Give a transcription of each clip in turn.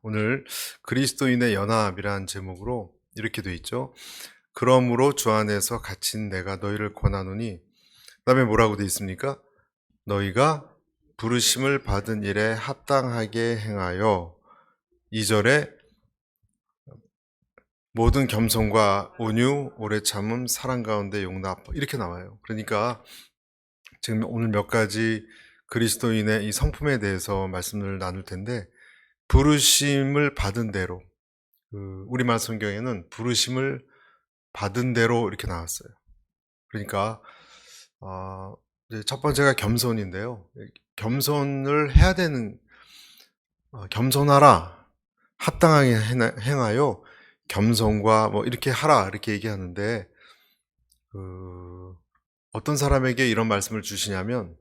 오늘 그리스도인의 연합이라는 제목으로 이렇게 돼 있죠. 그러므로 주 안에서 갇힌 내가 너희를 권하노니, 그다음에 뭐라고 돼 있습니까? 너희가 부르심을 받은 일에 합당하게 행하여, 2절에 모든 겸손과 온유, 오래 참음, 사랑 가운데 용납, 이렇게 나와요. 그러니까 지금 오늘 몇 가지 그리스도인의 이 성품에 대해서 말씀을 나눌 텐데, 부르심을 받은 대로, 우리말 성경에는 부르심을 받은 대로 이렇게 나왔어요. 그러니까 이제 첫 번째가 겸손인데요. 겸손을 해야 되는, 겸손하라, 합당하게 행하여 겸손과 뭐 이렇게 하라, 이렇게 얘기하는데, 어떤 사람에게 이런 말씀을 주시냐면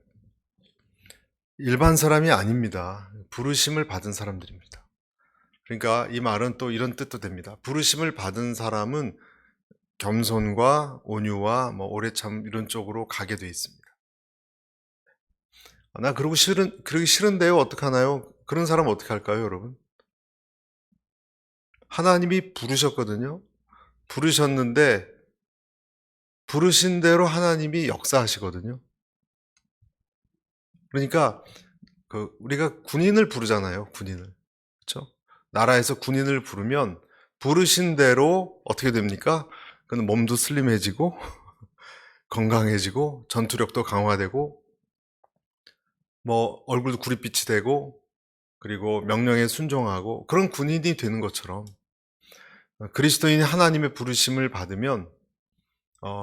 일반 사람이 아닙니다. 부르심을 받은 사람들입니다. 그러니까 이 말은 또 이런 뜻도 됩니다. 부르심을 받은 사람은 겸손과 온유와 뭐 오래 참 이런 쪽으로 가게 돼 있습니다. 나 그러기 싫은데요. 어떡하나요? 그런 사람은 어떻게 할까요, 여러분? 하나님이 부르셨거든요. 부르셨는데 부르신 대로 하나님이 역사하시거든요. 그러니까 우리가 군인을 부르잖아요. 군인을. 그렇죠? 나라에서 군인을 부르면 부르신 대로 어떻게 됩니까? 그는 몸도 슬림해지고 건강해지고 전투력도 강화되고 뭐 얼굴도 구릿빛이 되고 그리고 명령에 순종하고 그런 군인이 되는 것처럼 그리스도인이 하나님의 부르심을 받으면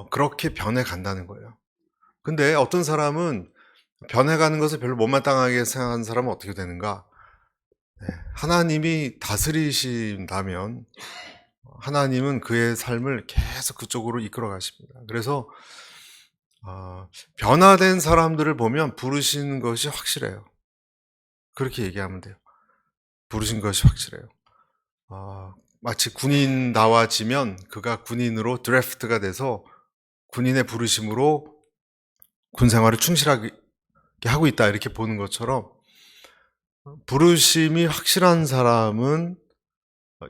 그렇게 변해간다는 거예요. 근데 어떤 사람은 변해가는 것을 별로 못마땅하게 생각하는 사람은 어떻게 되는가? 하나님이 다스리신다면 하나님은 그의 삶을 계속 그쪽으로 이끌어 가십니다. 그래서 변화된 사람들을 보면 부르신 것이 확실해요. 그렇게 얘기하면 돼요. 부르신 것이 확실해요. 마치 군인다워지면 그가 군인으로 드래프트가 돼서 군인의 부르심으로 군 생활을 충실하게 하고 있다, 이렇게 보는 것처럼 부르심이 확실한 사람은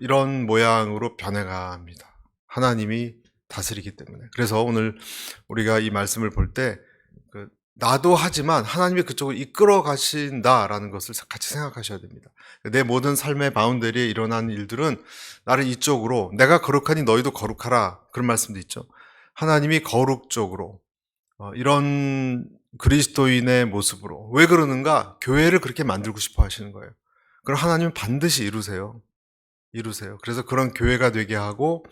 이런 모양으로 변해갑니다. 하나님이 다스리기 때문에. 그래서 오늘 우리가 이 말씀을 볼 때 나도 하지만 하나님이 그쪽을 이끌어 가신다라는 것을 같이 생각하셔야 됩니다. 내 모든 삶의 바운더리에 일어나는 일들은 나를 이쪽으로, 내가 거룩하니 너희도 거룩하라, 그런 말씀도 있죠. 하나님이 거룩 쪽으로, 이런 그리스도인의 모습으로. 왜 그러는가? 교회를 그렇게 만들고 싶어 하시는 거예요. 그럼 하나님은 반드시 이루세요. 그래서 그런 교회가 되게 하고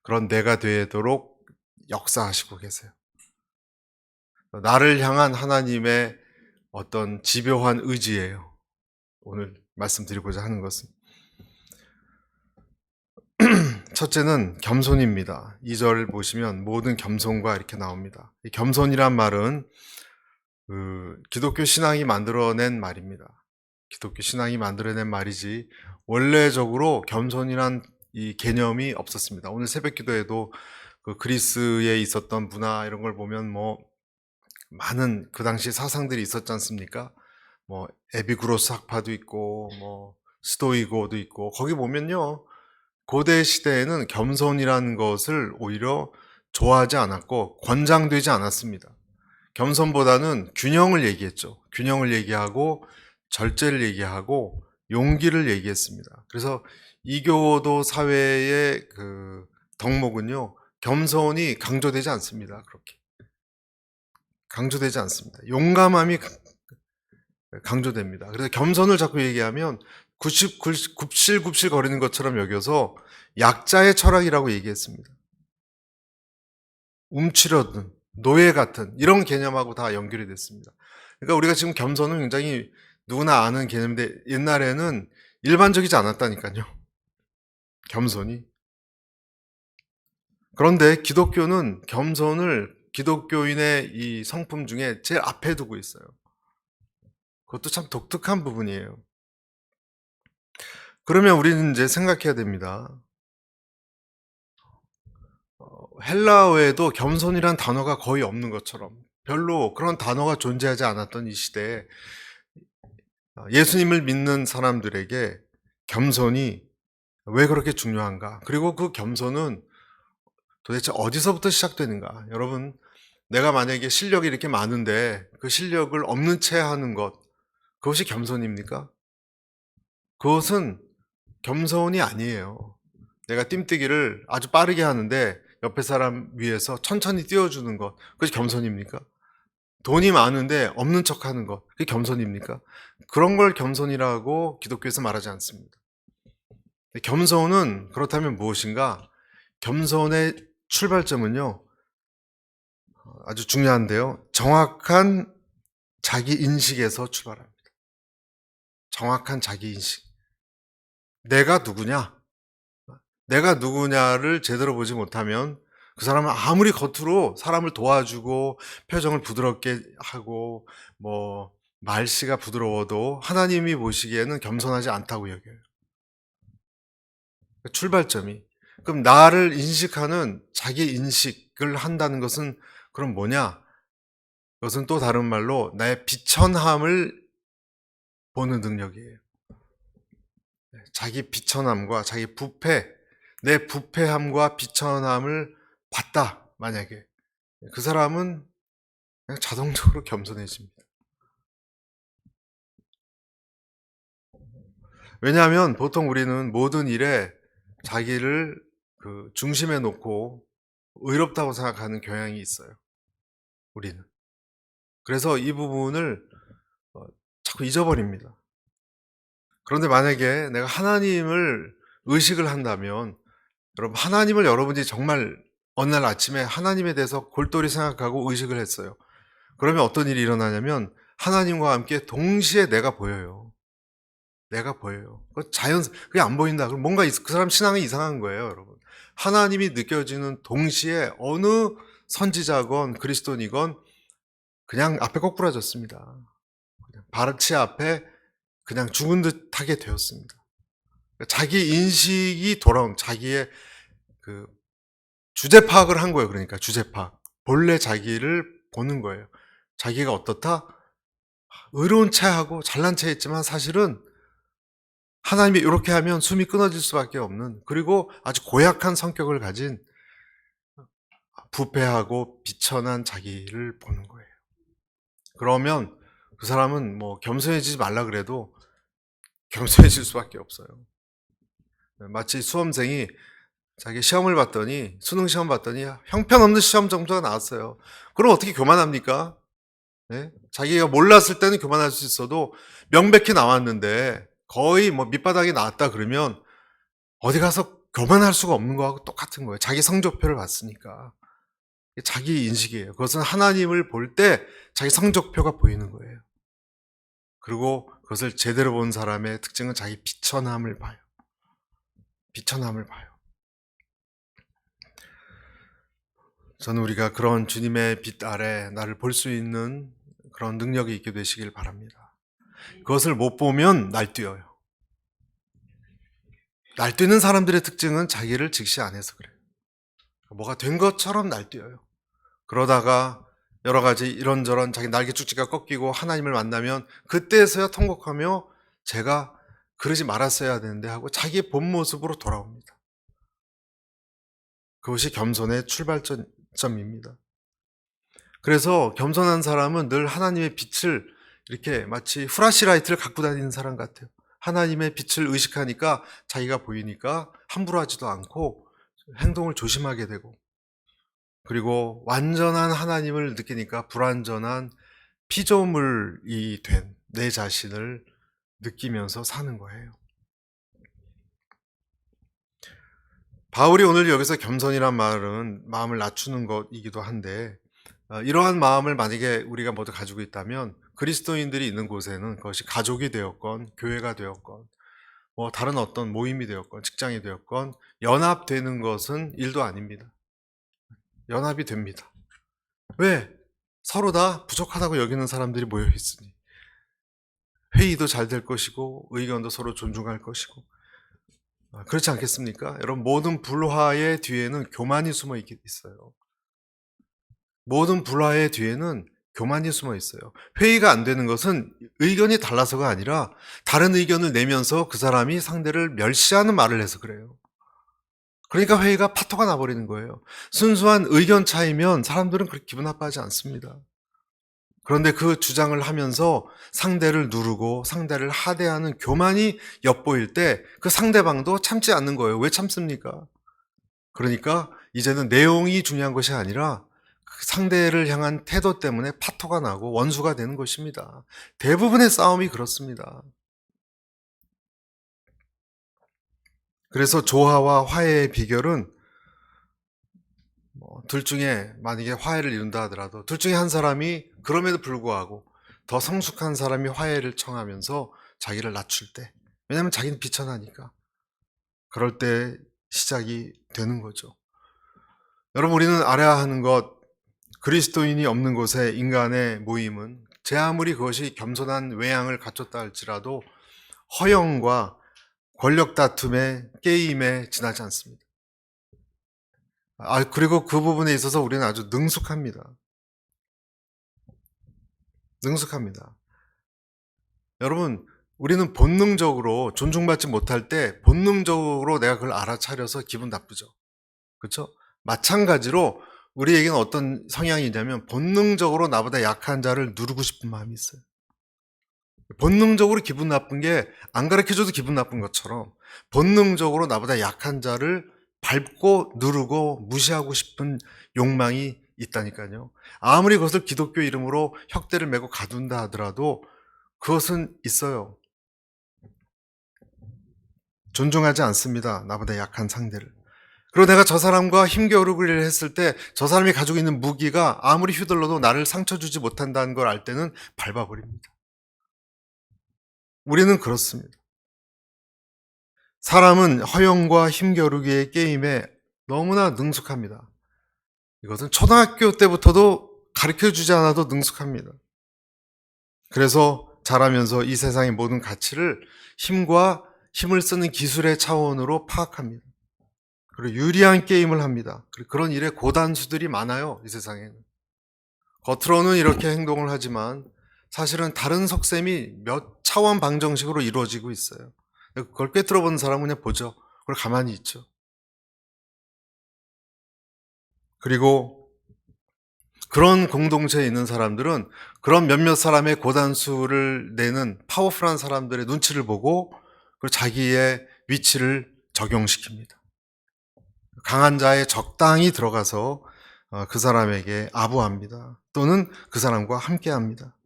그런 내가 되도록 역사하시고 계세요. 나를 향한 하나님의 어떤 집요한 의지예요. 오늘 말씀드리고자 하는 것은. 첫째는 겸손입니다. 2절 보시면 모든 겸손과 이렇게 나옵니다. 이 겸손이란 말은 기독교 신앙이 만들어낸 말입니다. 기독교 신앙이 만들어낸 말이지 원래적으로 겸손이란 이 개념이 없었습니다. 오늘 새벽 기도에도 그리스에 있었던 문화 이런 걸 보면 뭐 많은 그 당시 사상들이 있었지 않습니까? 뭐 에비구로스 학파도 있고 뭐 스토이고도 있고, 거기 보면요, 고대 시대에는 겸손이라는 것을 오히려 좋아하지 않았고 권장되지 않았습니다. 겸손보다는 균형을 얘기했죠. 균형을 얘기하고 절제를 얘기하고 용기를 얘기했습니다. 그래서 이교도 사회의 덕목은요, 겸손이 강조되지 않습니다. 그렇게 강조되지 않습니다. 용감함이 강조됩니다. 그래서 겸손을 자꾸 얘기하면 굽실굽실 거리는 것처럼 여겨서 약자의 철학이라고 얘기했습니다. 움츠러든 노예 같은 이런 개념하고 다 연결이 됐습니다. 그러니까 우리가 지금 겸손은 굉장히 누구나 아는 개념인데 옛날에는 일반적이지 않았다니까요. 겸손이. 그런데 기독교는 겸손을 기독교인의 이 성품 중에 제일 앞에 두고 있어요. 그것도 참 독특한 부분이에요. 그러면 우리는 이제 생각해야 됩니다. 헬라어에도 겸손이란 단어가 거의 없는 것처럼, 별로 그런 단어가 존재하지 않았던 이 시대에 예수님을 믿는 사람들에게 겸손이 왜 그렇게 중요한가? 그리고 그 겸손은 도대체 어디서부터 시작되는가? 여러분, 내가 만약에 실력이 이렇게 많은데 그 실력을 없는 채 하는 것, 그것이 겸손입니까? 그것은 겸손이 아니에요. 내가 뜀뛰기를 아주 빠르게 하는데 옆에 사람 위해서 천천히 띄워주는 것, 그것이 겸손입니까? 돈이 많은데 없는 척 하는 것, 그게 겸손입니까? 그런 걸 겸손이라고 기독교에서 말하지 않습니다. 겸손은 그렇다면 무엇인가? 겸손의 출발점은요, 아주 중요한데요. 정확한 자기 인식에서 출발합니다. 정확한 자기 인식. 내가 누구냐? 내가 누구냐를 제대로 보지 못하면 그 사람은 아무리 겉으로 사람을 도와주고 표정을 부드럽게 하고 뭐 말씨가 부드러워도 하나님이 보시기에는 겸손하지 않다고 여겨요. 출발점이. 그럼 나를 인식하는 자기 인식을 한다는 것은 그럼 뭐냐? 그것은 또 다른 말로 나의 비천함을 보는 능력이에요. 자기 비천함과 자기 부패, 내 부패함과 비천함을 봤다, 만약에. 그 사람은 그냥 자동적으로 겸손해집니다. 왜냐하면 보통 우리는 모든 일에 자기를 그 중심에 놓고 의롭다고 생각하는 경향이 있어요. 우리는. 그래서 이 부분을 자꾸 잊어버립니다. 그런데 만약에 내가 하나님을 의식을 한다면, 여러분, 하나님을 여러분이 정말 어느 날 아침에 하나님에 대해서 골똘히 생각하고 의식을 했어요. 그러면 어떤 일이 일어나냐면 하나님과 함께 동시에 내가 보여요. 내가 보여요. 그게 안 보인다. 그럼 뭔가 그 사람 신앙이 이상한 거예요, 여러분. 하나님이 느껴지는 동시에 어느 선지자건 그리스도인이건 그냥 앞에 거꾸라졌습니다. 그냥 바르치 앞에 그냥 죽은 듯 하게 되었습니다. 자기 인식이 돌아온, 자기의 그 주제 파악을 한 거예요. 그러니까 주제 파악. 본래 자기를 보는 거예요. 자기가 어떻다? 의로운 체하고 잘난 체했지만 사실은 하나님이 이렇게 하면 숨이 끊어질 수밖에 없는, 그리고 아주 고약한 성격을 가진 부패하고 비천한 자기를 보는 거예요. 그러면 그 사람은 뭐 겸손해지지 말라 그래도 겸손해질 수밖에 없어요. 마치 수험생이 자기 시험을 봤더니, 수능 시험 봤더니 형편없는 시험 점수가 나왔어요. 그럼 어떻게 교만합니까? 네? 자기가 몰랐을 때는 교만할 수 있어도 명백히 나왔는데 거의 뭐 밑바닥이 나왔다 그러면 어디 가서 교만할 수가 없는 거하고 똑같은 거예요. 자기 성적표를 봤으니까. 자기 인식이에요. 그것은 하나님을 볼 때 자기 성적표가 보이는 거예요. 그리고 그것을 제대로 본 사람의 특징은 자기 비천함을 봐요. 비천함을 봐요. 저는 우리가 그런 주님의 빛 아래 나를 볼 수 있는 그런 능력이 있게 되시길 바랍니다. 그것을 못 보면 날뛰어요. 날뛰는 사람들의 특징은 자기를 직시 안 해서 그래요. 뭐가 된 것처럼 날뛰어요. 그러다가 여러 가지 이런저런 자기 날개 쭉지가 꺾이고 하나님을 만나면 그때서야 통곡하며 제가 그러지 말았어야 되는데 하고 자기의 본 모습으로 돌아옵니다. 그것이 겸손의 출발점입니다. 그래서 겸손한 사람은 늘 하나님의 빛을 이렇게 마치 후라시라이트를 갖고 다니는 사람 같아요. 하나님의 빛을 의식하니까 자기가 보이니까 함부로 하지도 않고 행동을 조심하게 되고, 그리고 완전한 하나님을 느끼니까 불완전한 피조물이 된 내 자신을 느끼면서 사는 거예요. 바울이 오늘 여기서 겸손이란 말은 마음을 낮추는 것이기도 한데, 이러한 마음을 만약에 우리가 모두 가지고 있다면 그리스도인들이 있는 곳에는 그것이 가족이 되었건 교회가 되었건 뭐 다른 어떤 모임이 되었건 직장이 되었건 연합되는 것은 일도 아닙니다. 연합이 됩니다. 왜? 서로 다 부족하다고 여기는 사람들이 모여 있으니. 회의도 잘 될 것이고 의견도 서로 존중할 것이고. 그렇지 않겠습니까? 여러분, 모든 불화의 뒤에는 교만이 숨어 있어요. 모든 불화의 뒤에는 교만이 숨어 있어요. 회의가 안 되는 것은 의견이 달라서가 아니라 다른 의견을 내면서 그 사람이 상대를 멸시하는 말을 해서 그래요. 그러니까 회의가 파토가 나버리는 거예요. 순수한 의견 차이면 사람들은 그렇게 기분 나빠하지 않습니다. 그런데 그 주장을 하면서 상대를 누르고 상대를 하대하는 교만이 엿보일 때 그 상대방도 참지 않는 거예요. 왜 참습니까? 그러니까 이제는 내용이 중요한 것이 아니라 그 상대를 향한 태도 때문에 파토가 나고 원수가 되는 것입니다. 대부분의 싸움이 그렇습니다. 그래서 조화와 화해의 비결은 둘 중에 만약에 화해를 이룬다 하더라도 둘 중에 한 사람이 그럼에도 불구하고 더 성숙한 사람이 화해를 청하면서 자기를 낮출 때, 왜냐하면 자기는 비천하니까 그럴 때 시작이 되는 거죠. 여러분, 우리는 알아야 하는 것, 그리스도인이 없는 곳에 인간의 모임은 제 아무리 그것이 겸손한 외양을 갖췄다 할지라도 허영과 권력 다툼의 게임에 지나지 않습니다. 그리고 그 부분에 있어서 우리는 아주 능숙합니다. 능숙합니다. 여러분, 우리는 본능적으로 존중받지 못할 때 본능적으로 내가 그걸 알아차려서 기분 나쁘죠. 그렇죠? 마찬가지로 우리에게는 어떤 성향이 있냐면 본능적으로 나보다 약한 자를 누르고 싶은 마음이 있어요. 본능적으로 기분 나쁜 게 안 가르쳐줘도 기분 나쁜 것처럼 본능적으로 나보다 약한 자를 밟고 누르고 무시하고 싶은 욕망이 있다니까요. 아무리 그것을 기독교 이름으로 혁대를 메고 가둔다 하더라도 그것은 있어요. 존중하지 않습니다. 나보다 약한 상대를. 그리고 내가 저 사람과 힘겨루기를 했을 때 저 사람이 가지고 있는 무기가 아무리 휘둘러도 나를 상처 주지 못한다는 걸 알 때는 밟아버립니다. 우리는 그렇습니다. 사람은 허영과 힘겨루기의 게임에 너무나 능숙합니다. 이것은 초등학교 때부터도 가르쳐주지 않아도 능숙합니다. 그래서 자라면서 이 세상의 모든 가치를 힘과 힘을 쓰는 기술의 차원으로 파악합니다. 그리고 유리한 게임을 합니다. 그런 일에 고단수들이 많아요, 이 세상에는. 겉으로는 이렇게 행동을 하지만 사실은 다른 속셈이 몇 차원 방정식으로 이루어지고 있어요. 그걸 꿰뚫어 보는 사람은 그냥 보죠. 그걸 가만히 있죠. 그리고 그런 공동체에 있는 사람들은 그런 몇몇 사람의 고단수를 내는 파워풀한 사람들의 눈치를 보고 자기의 위치를 적용시킵니다. 강한 자에 적당히 들어가서 그 사람에게 아부합니다. 또는 그 사람과 함께합니다.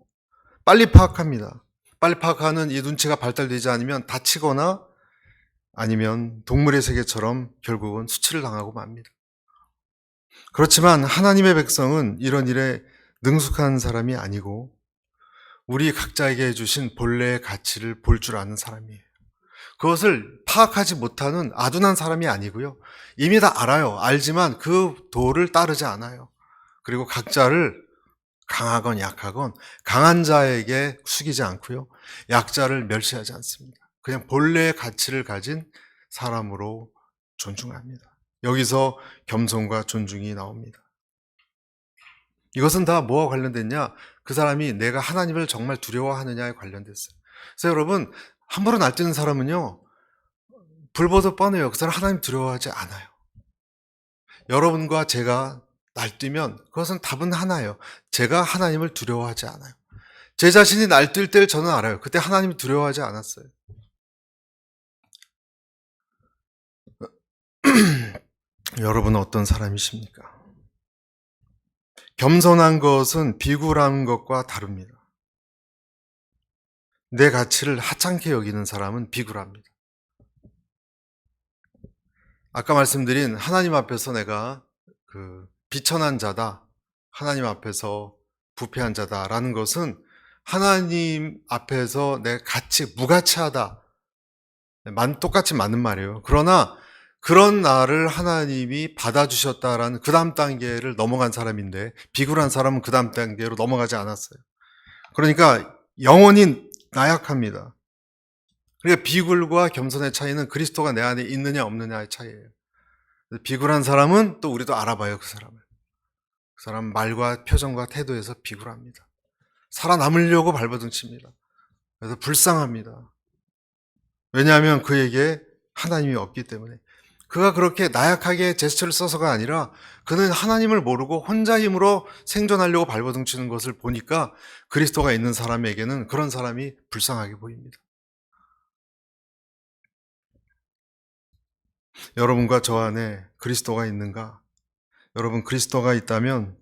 빨리 파악합니다. 빨리 파악하는 이 눈치가 발달되지 않으면 다치거나 아니면 동물의 세계처럼 결국은 수치를 당하고 맙니다. 그렇지만 하나님의 백성은 이런 일에 능숙한 사람이 아니고 우리 각자에게 주신 본래의 가치를 볼 줄 아는 사람이에요. 그것을 파악하지 못하는 아둔한 사람이 아니고요. 이미 다 알아요. 알지만 그 도를 따르지 않아요. 그리고 각자를 강하건 약하건 강한 자에게 숙이지 않고요. 약자를 멸시하지 않습니다. 그냥 본래의 가치를 가진 사람으로 존중합니다. 여기서 겸손과 존중이 나옵니다. 이것은 다 뭐와 관련됐냐? 그 사람이 내가 하나님을 정말 두려워하느냐에 관련됐어요. 그래서 여러분, 함부로 날뛰는 사람은요, 불보듯 뻔해요. 그 사람 하나님 두려워하지 않아요. 여러분과 제가 날뛰면 그것은 답은 하나예요. 제가 하나님을 두려워하지 않아요. 제 자신이 날뛸 때를 저는 알아요. 그때 하나님이 두려워하지 않았어요. 여러분은 어떤 사람이십니까? 겸손한 것은 비굴한 것과 다릅니다. 내 가치를 하찮게 여기는 사람은 비굴합니다. 아까 말씀드린 하나님 앞에서 내가 비천한 자다, 하나님 앞에서 부패한 자다라는 것은 하나님 앞에서 내 가치, 무가치하다, 똑같이 맞는 말이에요. 그러나 그런 나를 하나님이 받아주셨다라는 그 다음 단계를 넘어간 사람인데 비굴한 사람은 그 다음 단계로 넘어가지 않았어요. 그러니까 영원히 나약합니다. 그러니까 비굴과 겸손의 차이는 그리스도가 내 안에 있느냐 없느냐의 차이예요. 비굴한 사람은 또 우리도 알아봐요, 그 사람을. 그 사람 말과 표정과 태도에서 비굴합니다. 살아남으려고 발버둥 칩니다. 그래서 불쌍합니다. 왜냐하면 그에게 하나님이 없기 때문에. 그가 그렇게 나약하게 제스처를 써서가 아니라 그는 하나님을 모르고 혼자 힘으로 생존하려고 발버둥 치는 것을 보니까 그리스도가 있는 사람에게는 그런 사람이 불쌍하게 보입니다. 여러분과 저 안에 그리스도가 있는가? 여러분 그리스도가 있다면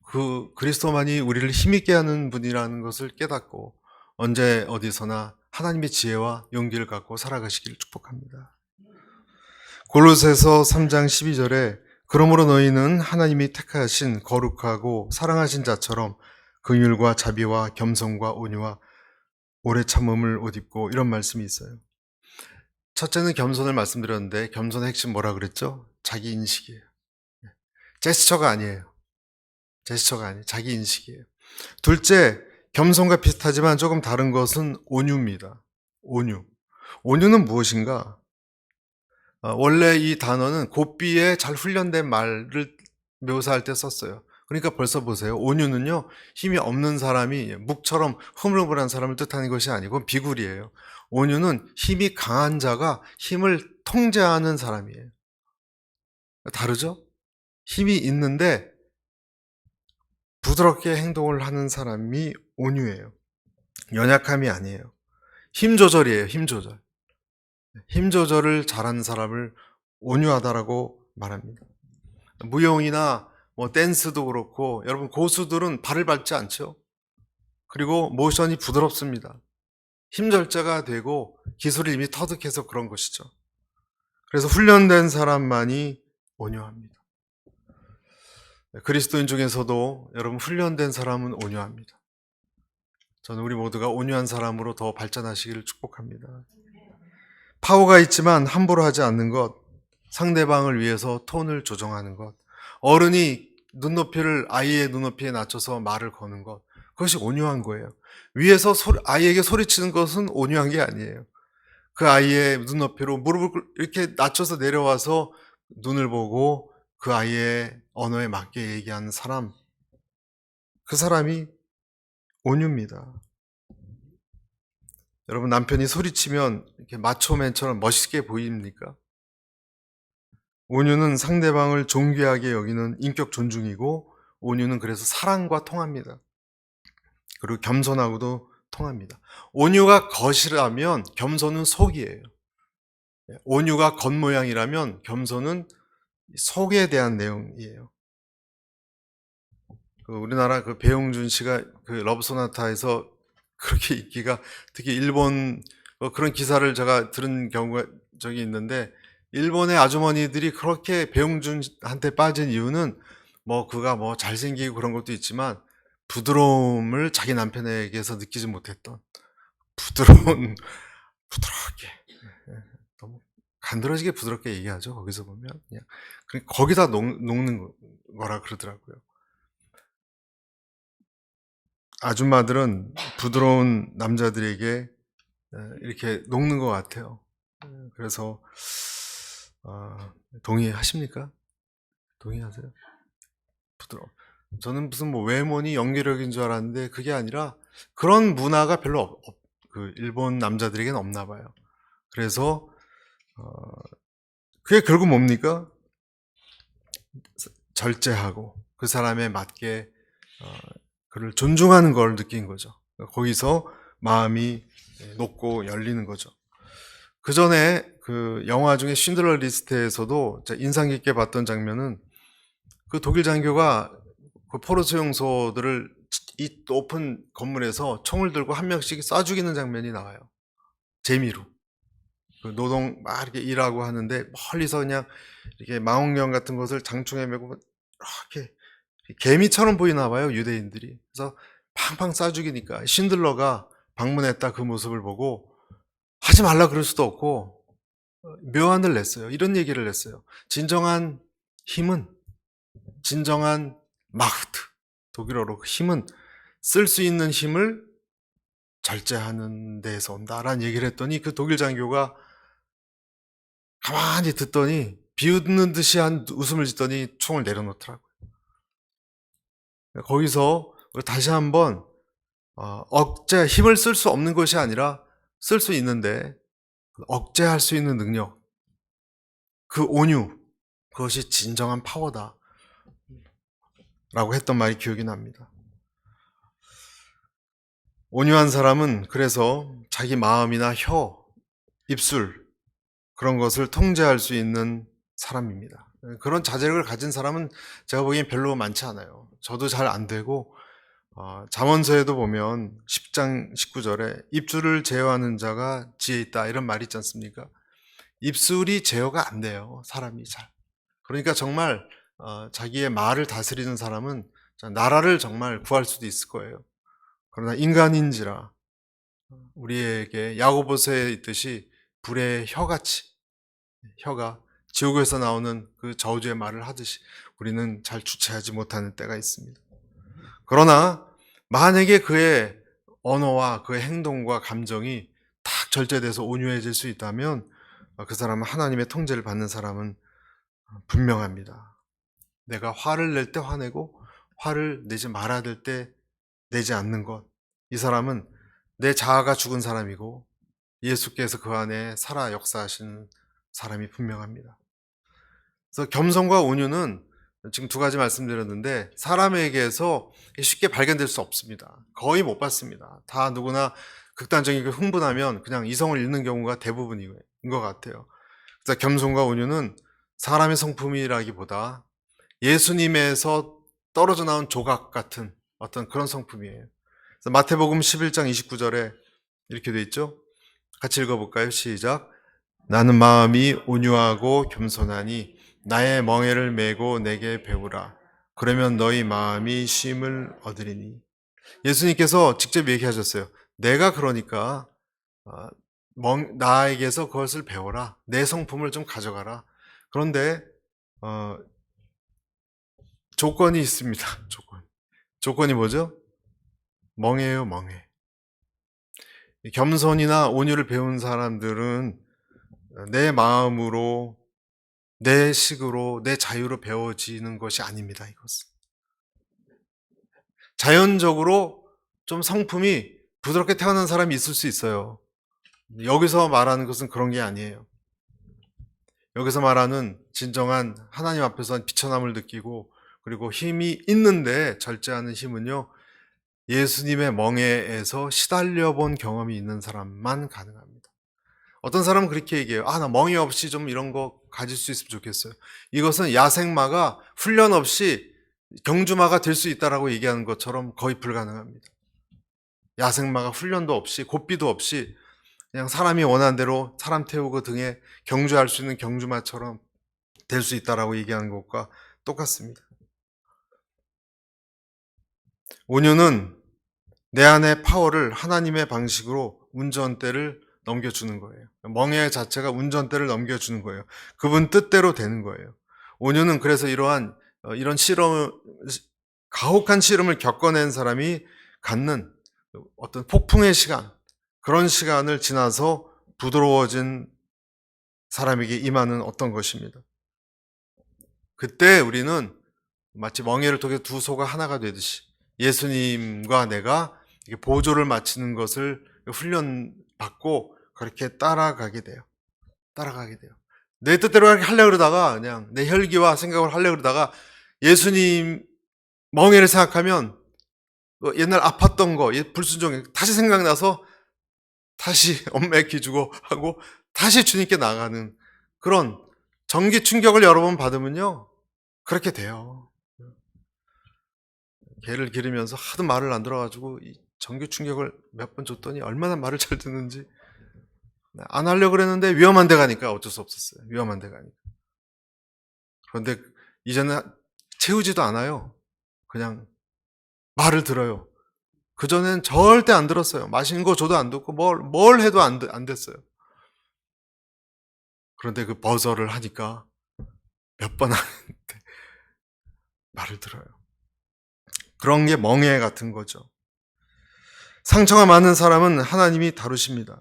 그 그리스도만이 우리를 힘있게 하는 분이라는 것을 깨닫고 언제 어디서나 하나님의 지혜와 용기를 갖고 살아가시기를 축복합니다. 골로새서 3장 12절에 그러므로 너희는 하나님이 택하신 거룩하고 사랑하신 자처럼 긍휼과 자비와 겸손과 온유와 오래 참음을 옷 입고 이런 말씀이 있어요. 첫째는 겸손을 말씀드렸는데 겸손의 핵심 뭐라 그랬죠? 자기 인식이에요. 제스처가 아니에요. 제스처가 아니에요. 자기 인식이에요. 둘째, 겸손과 비슷하지만 조금 다른 것은 온유입니다. 온유. 온유는 무엇인가? 원래 이 단어는 고삐에 잘 훈련된 말을 묘사할 때 썼어요. 그러니까 벌써 보세요. 온유는요, 힘이 없는 사람이 묵처럼 흐물흐물한 사람을 뜻하는 것이 아니고 비굴이에요. 온유는 힘이 강한 자가 힘을 통제하는 사람이에요. 다르죠? 힘이 있는데 부드럽게 행동을 하는 사람이 온유예요. 연약함이 아니에요. 힘 조절이에요. 힘 조절. 힘 조절을 잘하는 사람을 온유하다라고 말합니다. 무용이나 뭐 댄스도 그렇고 여러분 고수들은 발을 밟지 않죠. 그리고 모션이 부드럽습니다. 힘절제가 되고 기술이 이미 터득해서 그런 것이죠. 그래서 훈련된 사람만이 온유합니다. 그리스도인 중에서도 여러분 훈련된 사람은 온유합니다. 저는 우리 모두가 온유한 사람으로 더 발전하시기를 축복합니다. 파워가 있지만 함부로 하지 않는 것, 상대방을 위해서 톤을 조정하는 것, 어른이 눈높이를 아이의 눈높이에 낮춰서 말을 거는 것, 그것이 온유한 거예요. 위에서 아이에게 소리치는 것은 온유한 게 아니에요. 그 아이의 눈높이로 무릎을 이렇게 낮춰서 내려와서 눈을 보고 그 아이의 언어에 맞게 얘기하는 사람, 그 사람이 온유입니다. 여러분 남편이 소리치면 이렇게 마초맨처럼 멋있게 보입니까? 온유는 상대방을 존귀하게 여기는 인격 존중이고 온유는 그래서 사랑과 통합니다. 그리고 겸손하고도 통합니다. 온유가 겉이라면 겸손은 속이에요. 온유가 겉모양이라면 겸손은 속에 대한 내용이에요. 우리나라 그 배용준 씨가 그 러브소나타에서 그렇게 인기가 특히 일본 그런 기사를 제가 들은 경우가 적이 있는데 일본의 아주머니들이 그렇게 배용준한테 빠진 이유는 뭐 그가 뭐 잘생기고 그런 것도 있지만 부드러움을 자기 남편에게서 느끼지 못했던 부드럽게 너무 간드러지게 부드럽게 얘기하죠. 거기서 보면 그냥 거기다 녹는 거라 그러더라고요. 아줌마들은 부드러운 남자들에게 이렇게 녹는 것 같아요. 그래서 동의하십니까? 동의하세요? 부드러워. 저는 무슨 뭐 외모니 연기력인 줄 알았는데 그게 아니라 그런 문화가 별로 그 일본 남자들에게는 없나 봐요. 그래서 그게 결국 뭡니까? 절제하고 그 사람에 맞게 그를 존중하는 걸 느낀 거죠. 거기서 마음이 높고 열리는 거죠. 그 전에 그 영화 중에 쉰들러 리스트에서도 인상 깊게 봤던 장면은 그 독일 장교가 그 포로 수용소들을 이 높은 건물에서 총을 들고 한 명씩 쏴 죽이는 장면이 나와요. 재미로. 그 노동 막 이렇게 일하고 하는데 멀리서 그냥 이렇게 망원경 같은 것을 장충에 메고 이렇게 개미처럼 보이나 봐요, 유대인들이. 그래서 팡팡 쏴 죽이니까 신들러가 방문했다 그 모습을 보고 하지 말라 그럴 수도 없고 묘안을 냈어요. 이런 얘기를 했어요. 진정한 힘은 진정한 마흐트, 독일어로 힘은 쓸 수 있는 힘을 절제하는 데에서 온다라는 얘기를 했더니 그 독일 장교가 가만히 듣더니 비웃는 듯이 한 웃음을 짓더니 총을 내려놓더라고요. 거기서 다시 한번 억제, 힘을 쓸 수 없는 것이 아니라 쓸 수 있는데 억제할 수 있는 능력, 그 온유, 그것이 진정한 파워다 라고 했던 말이 기억이 납니다. 온유한 사람은 그래서 자기 마음이나 혀, 입술, 그런 것을 통제할 수 있는 사람입니다. 그런 자제력을 가진 사람은 제가 보기엔 별로 많지 않아요. 저도 잘 안 되고, 잠언서에도 보면 10장 19절에 입술을 제어하는 자가 지혜 있다, 이런 말이 있지 않습니까? 입술이 제어가 안 돼요, 사람이 잘. 그러니까 정말 자기의 말을 다스리는 사람은 나라를 정말 구할 수도 있을 거예요. 그러나 인간인지라 우리에게 야고보서에 있듯이 불의 혀같이, 혀가 지옥에서 나오는 그 저주의 말을 하듯이 우리는 잘 주체하지 못하는 때가 있습니다. 그러나 만약에 그의 언어와 그의 행동과 감정이 딱 절제돼서 온유해질 수 있다면 그 사람은 하나님의 통제를 받는 사람은 분명합니다. 내가 화를 낼 때 화내고 화를 내지 말아야 될 때 내지 않는 것. 이 사람은 내 자아가 죽은 사람이고 예수께서 그 안에 살아 역사하시는 사람이 분명합니다. 그래서 겸손과 온유는 지금 두 가지 말씀드렸는데 사람에게서 쉽게 발견될 수 없습니다. 거의 못 봤습니다. 다 누구나 극단적이게 흥분하면 그냥 이성을 잃는 경우가 대부분인 것 같아요. 그래서 겸손과 온유는 사람의 성품이라기보다 예수님에서 떨어져 나온 조각 같은 어떤 그런 성품이에요. 그래서 마태복음 11장 29절에 이렇게 돼 있죠. 같이 읽어볼까요? 시작. 나는 마음이 온유하고 겸손하니 나의 멍에를 메고 내게 배우라. 그러면 너희 마음이 쉼을 얻으리니. 예수님께서 직접 얘기하셨어요. 내가 그러니까 나에게서 그것을 배워라. 내 성품을 좀 가져가라. 그런데 조건이 있습니다. 조건이 뭐죠? 멍해요, 멍해. 겸손이나 온유를 배운 사람들은 내 마음으로, 내 식으로, 내 자유로 배워지는 것이 아닙니다, 이것은. 자연적으로 좀 성품이 부드럽게 태어난 사람이 있을 수 있어요. 여기서 말하는 것은 그런 게 아니에요. 여기서 말하는 진정한 하나님 앞에서 비천함을 느끼고 그리고 힘이 있는데 절제하는 힘은요, 예수님의 멍에에서 시달려 본 경험이 있는 사람만 가능합니다. 어떤 사람은 그렇게 얘기해요. 나 멍에 없이 좀 이런 거 가질 수 있으면 좋겠어요. 이것은 야생마가 훈련 없이 경주마가 될 수 있다라고 얘기하는 것처럼 거의 불가능합니다. 야생마가 훈련도 없이 고삐도 없이 그냥 사람이 원하는 대로 사람 태우고 등에 경주할 수 있는 경주마처럼 될 수 있다라고 얘기하는 것과 똑같습니다. 온유는 내 안의 파워를 하나님의 방식으로 운전대를 넘겨주는 거예요. 멍해 자체가 운전대를 넘겨주는 거예요. 그분 뜻대로 되는 거예요. 온유는 그래서 이런 가혹한 씨름을 겪어낸 사람이 갖는 어떤 폭풍의 시간, 그런 시간을 지나서 부드러워진 사람에게 임하는 어떤 것입니다. 그때 우리는 마치 멍에를 통해 두 소가 하나가 되듯이 예수님과 내가 보조를 맞추는 것을 훈련받고 그렇게 따라가게 돼요. 내 뜻대로 하려고 그러다가 그냥 내 혈기와 생각을 하려고 그러다가 예수님 멍에를 생각하면 옛날 아팠던 거, 불순종이 다시 생각나서 다시 엄마의 기주고 하고 다시 주님께 나가는 그런 전기 충격을 여러 번 받으면요, 그렇게 돼요. 개를 기르면서 하도 말을 안 들어가지고 전기 충격을 몇 번 줬더니 얼마나 말을 잘 듣는지. 안 하려고 그랬는데 위험한 데 가니까 어쩔 수 없었어요. 위험한 데 가니까. 그런데 이제는 채우지도 않아요. 그냥 말을 들어요. 그전엔 절대 안 들었어요. 맛있는 거 줘도 안 듣고 뭘 해도 안 됐어요. 그런데 그 버저를 하니까 몇 번 하는데 말을 들어요. 그런 게 멍해 같은 거죠. 상처가 많은 사람은 하나님이 다루십니다.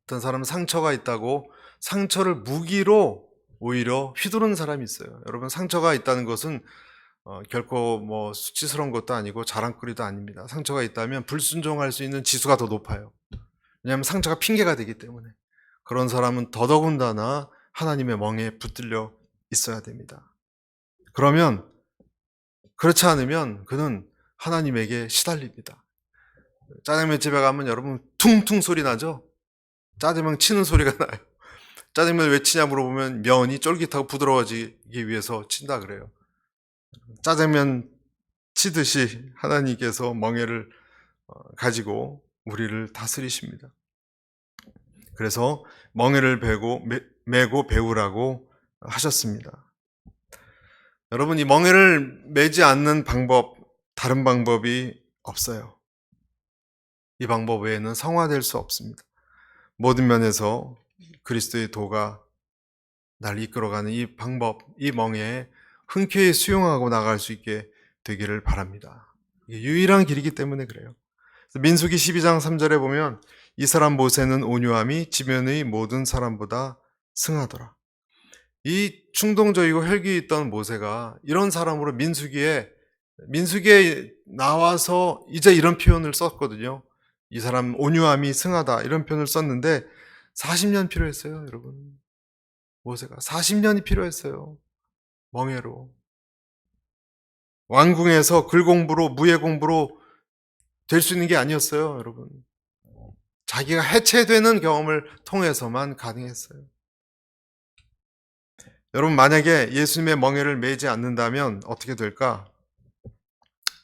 어떤 사람은 상처가 있다고 상처를 무기로 오히려 휘두르는 사람이 있어요. 여러분, 상처가 있다는 것은 결코 뭐 수치스러운 것도 아니고 자랑거리도 아닙니다. 상처가 있다면 불순종할 수 있는 지수가 더 높아요. 왜냐하면 상처가 핑계가 되기 때문에. 그런 사람은 더더군다나 하나님의 멍에 붙들려 있어야 됩니다. 그러면 그렇지 않으면 그는 하나님에게 시달립니다. 짜장면 집에 가면 여러분 퉁퉁 소리 나죠? 짜장면 치는 소리가 나요. 짜장면 왜 치냐 물어보면 면이 쫄깃하고 부드러워지기 위해서 친다 그래요. 짜장면 치듯이 하나님께서 멍에를 가지고 우리를 다스리십니다. 그래서 멍에를 메고 배우라고 하셨습니다. 여러분, 이 멍에를 매지 않는 방법, 다른 방법이 없어요. 이 방법 외에는 성화될 수 없습니다. 모든 면에서 그리스도의 도가 날 이끌어가는 이 방법, 이 멍에에 흔쾌히 수용하고 나갈 수 있게 되기를 바랍니다. 이게 유일한 길이기 때문에 그래요. 민수기 12장 3절에 보면 이 사람 모세는 온유함이 지면의 모든 사람보다 승하더라. 이 충동적이고 혈기 있던 모세가 이런 사람으로 민수기에 나와서 이제 이런 표현을 썼거든요. 이 사람 온유함이 승하다 이런 표현을 썼는데 40년 필요했어요, 여러분. 모세가 40년이 필요했어요. 멍에로. 왕궁에서 글 공부로 무예 공부로 될 수 있는 게 아니었어요, 여러분. 자기가 해체되는 경험을 통해서만 가능했어요. 여러분, 만약에 예수님의 멍에를 매지 않는다면 어떻게 될까?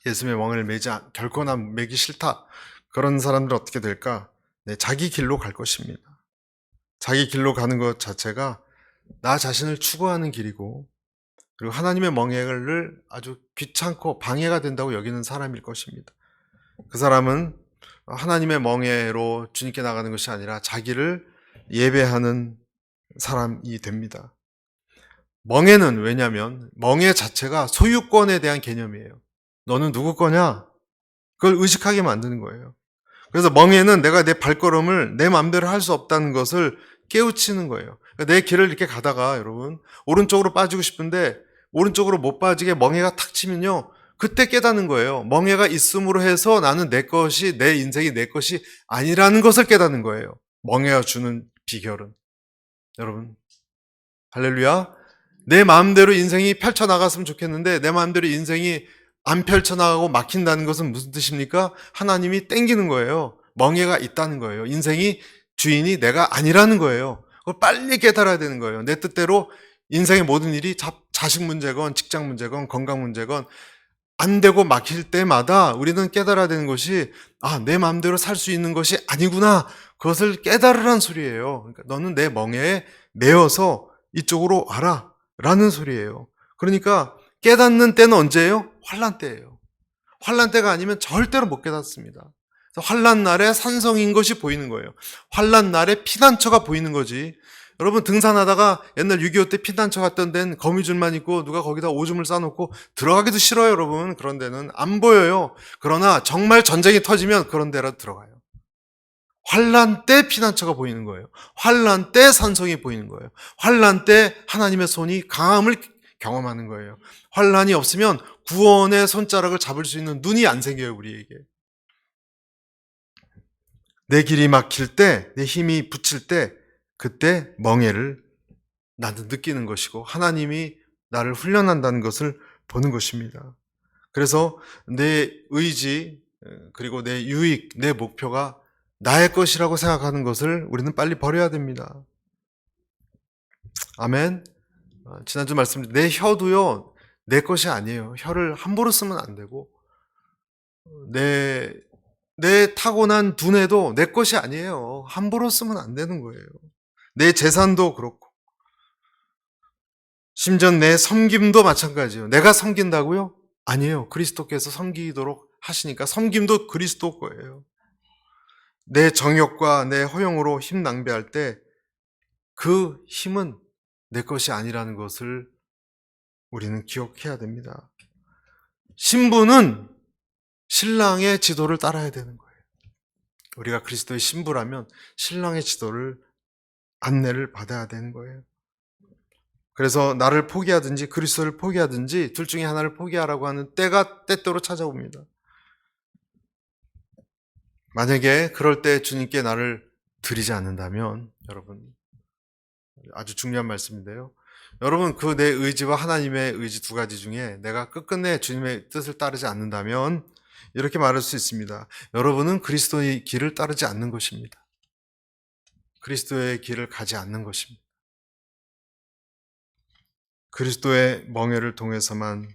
예수님의 멍에를 결코 난 매기 싫다. 그런 사람들은 어떻게 될까? 네, 자기 길로 갈 것입니다. 자기 길로 가는 것 자체가 나 자신을 추구하는 길이고, 그리고 하나님의 멍에를 아주 귀찮고 방해가 된다고 여기는 사람일 것입니다. 그 사람은 하나님의 멍에로 주님께 나가는 것이 아니라 자기를 예배하는 사람이 됩니다. 멍에는 왜냐면 멍에 자체가 소유권에 대한 개념이에요. 너는 누구 거냐? 그걸 의식하게 만드는 거예요. 그래서 멍에는 내가 내 발걸음을 내 마음대로 할 수 없다는 것을 깨우치는 거예요. 내 길을 이렇게 가다가 여러분 오른쪽으로 빠지고 싶은데 오른쪽으로 못 빠지게 멍에가 탁 치면요. 그때 깨닫는 거예요. 멍에가 있음으로 해서 나는 내 인생이 내 것이 아니라는 것을 깨닫는 거예요. 멍에가 주는 비결은. 여러분, 할렐루야. 내 마음대로 인생이 펼쳐나갔으면 좋겠는데 내 마음대로 인생이 안 펼쳐나가고 막힌다는 것은 무슨 뜻입니까? 하나님이 땡기는 거예요. 멍에가 있다는 거예요. 인생이 주인이 내가 아니라는 거예요. 그걸 빨리 깨달아야 되는 거예요. 내 뜻대로 인생의 모든 일이 자식 문제건 직장 문제건 건강 문제건 안 되고 막힐 때마다 우리는 깨달아야 되는 것이 내 마음대로 살 수 있는 것이 아니구나. 그것을 깨달으란 소리예요. 그러니까 너는 내 멍에에 매어서 이쪽으로 와라 라는 소리예요. 그러니까 깨닫는 때는 언제예요? 환난 때예요. 환난 때가 아니면 절대로 못 깨닫습니다. 환난 날에 산성인 것이 보이는 거예요. 환난 날에 피난처가 보이는 거지. 여러분 등산하다가 옛날 6.25 때 피난처 갔던 데는 거미줄만 있고 누가 거기다 오줌을 싸놓고 들어가기도 싫어요, 여러분. 그런 데는 안 보여요. 그러나 정말 전쟁이 터지면 그런 데라도 들어가요. 환난 때 피난처가 보이는 거예요. 환난 때 산성이 보이는 거예요. 환난 때 하나님의 손이 강함을 경험하는 거예요. 환난이 없으면 구원의 손자락을 잡을 수 있는 눈이 안 생겨요, 우리에게. 내 길이 막힐 때, 내 힘이 붙일 때, 그때 멍에를 나도 느끼는 것이고 하나님이 나를 훈련한다는 것을 보는 것입니다. 그래서 내 의지 그리고 내 유익, 내 목표가 나의 것이라고 생각하는 것을 우리는 빨리 버려야 됩니다. 아멘. 지난주 말씀드린 내 혀도요 내 것이 아니에요. 혀를 함부로 쓰면 안 되고 내 타고난 두뇌도 내 것이 아니에요. 함부로 쓰면 안 되는 거예요. 내 재산도 그렇고 심지어 내 섬김도 마찬가지예요. 내가 섬긴다고요? 아니에요. 그리스도께서 섬기도록 하시니까 섬김도 그리스도 거예요. 내 정욕과 내 허영으로 힘 낭비할 때 그 힘은 내 것이 아니라는 것을 우리는 기억해야 됩니다. 신부는 신랑의 지도를 따라야 되는 거예요. 우리가 그리스도의 신부라면 신랑의 지도를 안내를 받아야 되는 거예요. 그래서 나를 포기하든지 그리스도를 포기하든지 둘 중에 하나를 포기하라고 하는 때가 때때로 찾아옵니다. 만약에 그럴 때 주님께 나를 드리지 않는다면 여러분, 아주 중요한 말씀인데요. 여러분, 그 내 의지와 하나님의 의지 두 가지 중에 내가 끝끝내 주님의 뜻을 따르지 않는다면 이렇게 말할 수 있습니다. 여러분은 그리스도의 길을 따르지 않는 것입니다. 그리스도의 길을 가지 않는 것입니다. 그리스도의 멍에를 통해서만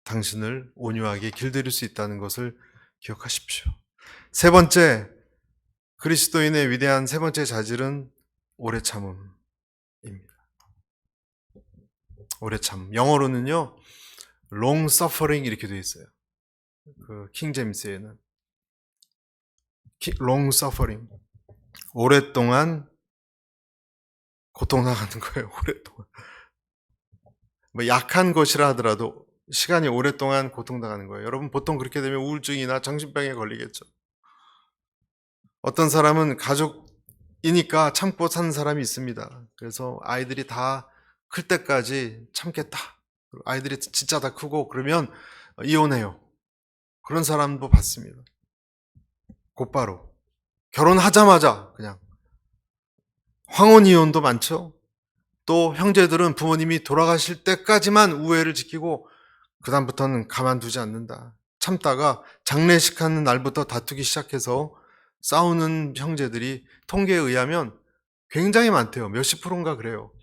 당신을 온유하게 길들일 수 있다는 것을 기억하십시오. 세 번째, 그리스도인의 위대한 세 번째 자질은 오래 참음입니다. 오래 참. 영어로는요, long suffering 이렇게 되어 있어요. 그 킹제임스에는 long suffering. 오랫동안 고통당하는 거예요. 오랫동안. 뭐 약한 것이라 하더라도 시간이 오랫동안 고통당하는 거예요. 여러분, 보통 그렇게 되면 우울증이나 정신병에 걸리겠죠. 어떤 사람은 가족이니까 참고 사는 사람이 있습니다. 그래서 아이들이 다 클 때까지 참겠다. 아이들이 진짜 다 크고 그러면 이혼해요. 그런 사람도 봤습니다. 곧바로. 결혼하자마자 그냥. 황혼 이혼도 많죠. 또 형제들은 부모님이 돌아가실 때까지만 우애를 지키고 그다음부터는 가만두지 않는다. 참다가 장례식 하는 날부터 다투기 시작해서 싸우는 형제들이 통계에 의하면 굉장히 많대요. 몇십 프로인가 그래요.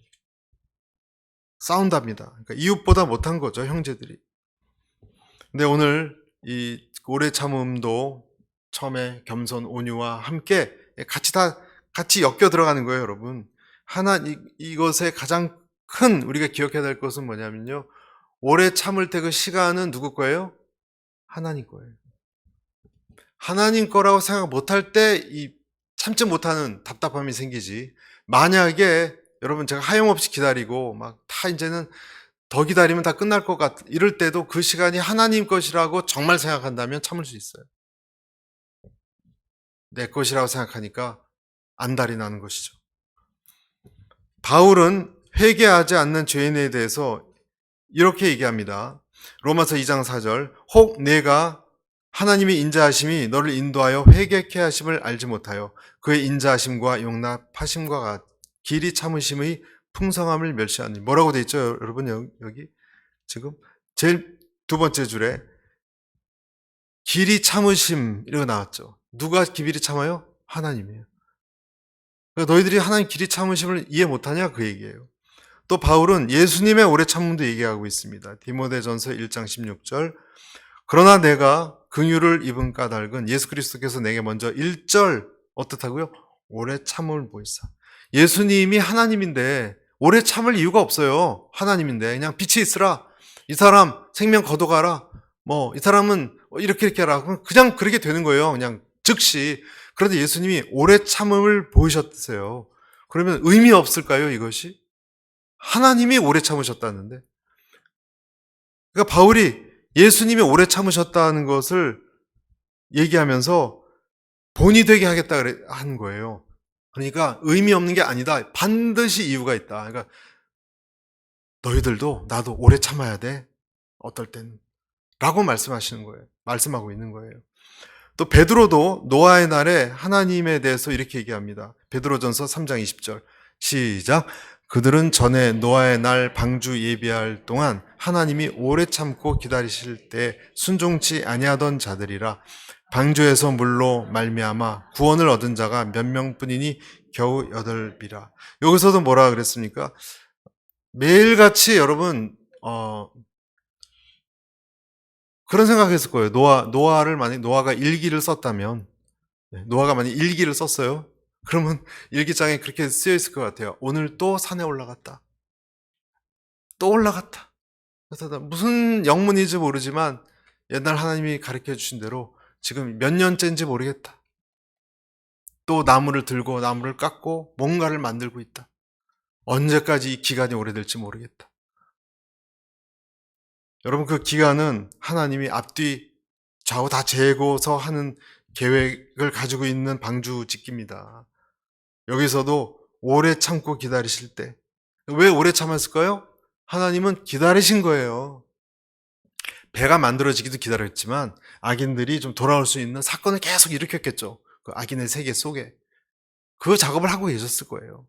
싸운답니다. 그러니까 이웃보다 못한 거죠, 형제들이. 근데 오늘 이 오래 참음도 처음에 겸손, 온유와 함께 같이 엮여 들어가는 거예요, 여러분. 이것의 가장 큰 우리가 기억해야 될 것은 뭐냐면요. 오래 참을 때 그 시간은 누구 거예요? 하나님 거예요. 하나님 거라고 생각 못할 때 이 참지 못하는 답답함이 생기지. 만약에 여러분 제가 하염없이 기다리고 막 다 이제는 더 기다리면 다 끝날 것 같, 이럴 때도 그 시간이 하나님 것이라고 정말 생각한다면 참을 수 있어요. 내 것이라고 생각하니까 안달이 나는 것이죠. 바울은 회개하지 않는 죄인에 대해서 이렇게 얘기합니다. 로마서 2장 4절. 혹 내가 하나님의 인자하심이 너를 인도하여 회개케 하심을 알지 못하여 그의 인자하심과 용납하심과 길이 참으심의 풍성함을 멸시하니. 뭐라고 돼 있죠, 여러분? 여기 지금 제일 두 번째 줄에 길이 참으심 이렇게 나왔죠. 누가 길이 참아요? 하나님이에요. 그러니까 너희들이 하나님 길이 참으심을 이해 못하냐 그 얘기예요. 또 바울은 예수님의 오래 참음도 얘기하고 있습니다. 디모데전서 1장 16절. 그러나 내가 긍휼을 입은 까닭은 예수 그리스도께서 내게 먼저 1절 어떻다고요? 오래 참음을 보이사. 예수님이 하나님인데 오래 참을 이유가 없어요. 하나님인데 그냥 빛이 있으라. 이 사람 생명 거둬가라. 뭐 이 사람은 이렇게 하라. 그냥 그렇게 되는 거예요. 그냥 즉시. 그런데 예수님이 오래 참음을 보이셨어요. 그러면 의미 없을까요, 이것이? 하나님이 오래 참으셨다는데. 그러니까 바울이 예수님이 오래 참으셨다는 것을 얘기하면서 본이 되게 하겠다 하는 거예요. 그러니까 의미 없는 게 아니다. 반드시 이유가 있다. 그러니까 너희들도 나도 오래 참아야 돼. 어떨 땐. 라고 말씀하시는 거예요. 말씀하고 있는 거예요. 또 베드로도 노아의 날에 하나님에 대해서 이렇게 얘기합니다. 베드로전서 3장 20절. 시작. 그들은 전에 노아의 날 방주 예비할 동안 하나님이 오래 참고 기다리실 때 순종치 아니하던 자들이라. 방주에서 물로 말미암아 구원을 얻은 자가 몇 명뿐이니 겨우 8이라. 여기서도 뭐라 그랬습니까? 매일같이 여러분 그런 생각했을 거예요. 노아를 만약 노아가 일기를 썼다면, 노아가 만약 일기를 썼어요. 그러면 일기장에 그렇게 쓰여 있을 것 같아요. 오늘 또 산에 올라갔다. 또 올라갔다. 그래서 무슨 영문인지 모르지만 옛날 하나님이 가르쳐 주신 대로 지금 몇 년째인지 모르겠다. 또 나무를 들고 나무를 깎고 뭔가를 만들고 있다. 언제까지 이 기간이 오래될지 모르겠다. 여러분, 그 기간은 하나님이 앞뒤 좌우 다 재고서 하는 계획을 가지고 있는 방주 짓기입니다. 여기서도 오래 참고 기다리실 때 왜 오래 참았을까요? 하나님은 기다리신 거예요. 배가 만들어지기도 기다렸지만 악인들이 좀 돌아올 수 있는 사건을 계속 일으켰겠죠. 그 악인의 세계 속에. 그 작업을 하고 계셨을 거예요.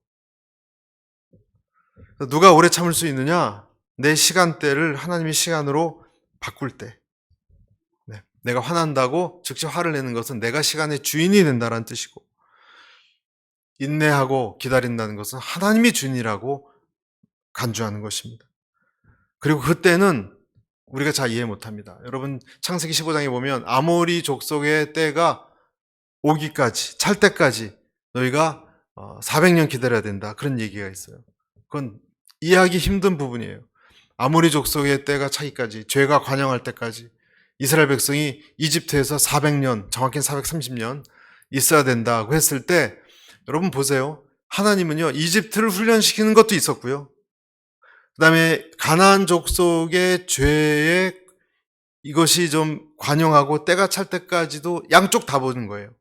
누가 오래 참을 수 있느냐? 내 시간대를 하나님의 시간으로 바꿀 때. 네. 내가 화난다고 즉시 화를 내는 것은 내가 시간의 주인이 된다는 뜻이고, 인내하고 기다린다는 것은 하나님이 주인이라고 간주하는 것입니다. 그리고 그때는 우리가 잘 이해 못합니다. 여러분 창세기 15장에 보면 아모리 족속의 때가 오기까지, 찰 때까지 너희가 400년 기다려야 된다. 그런 얘기가 있어요. 그건 이해하기 힘든 부분이에요. 아모리 족속의 때가 차기까지, 죄가 관영할 때까지 이스라엘 백성이 이집트에서 400년, 정확히는 430년 있어야 된다고 했을 때, 여러분 보세요. 하나님은요, 이집트를 훈련시키는 것도 있었고요. 그 다음에 가나안 족속의 죄에 이것이 좀 관영하고 때가 찰 때까지도 양쪽 다 보는 거예요.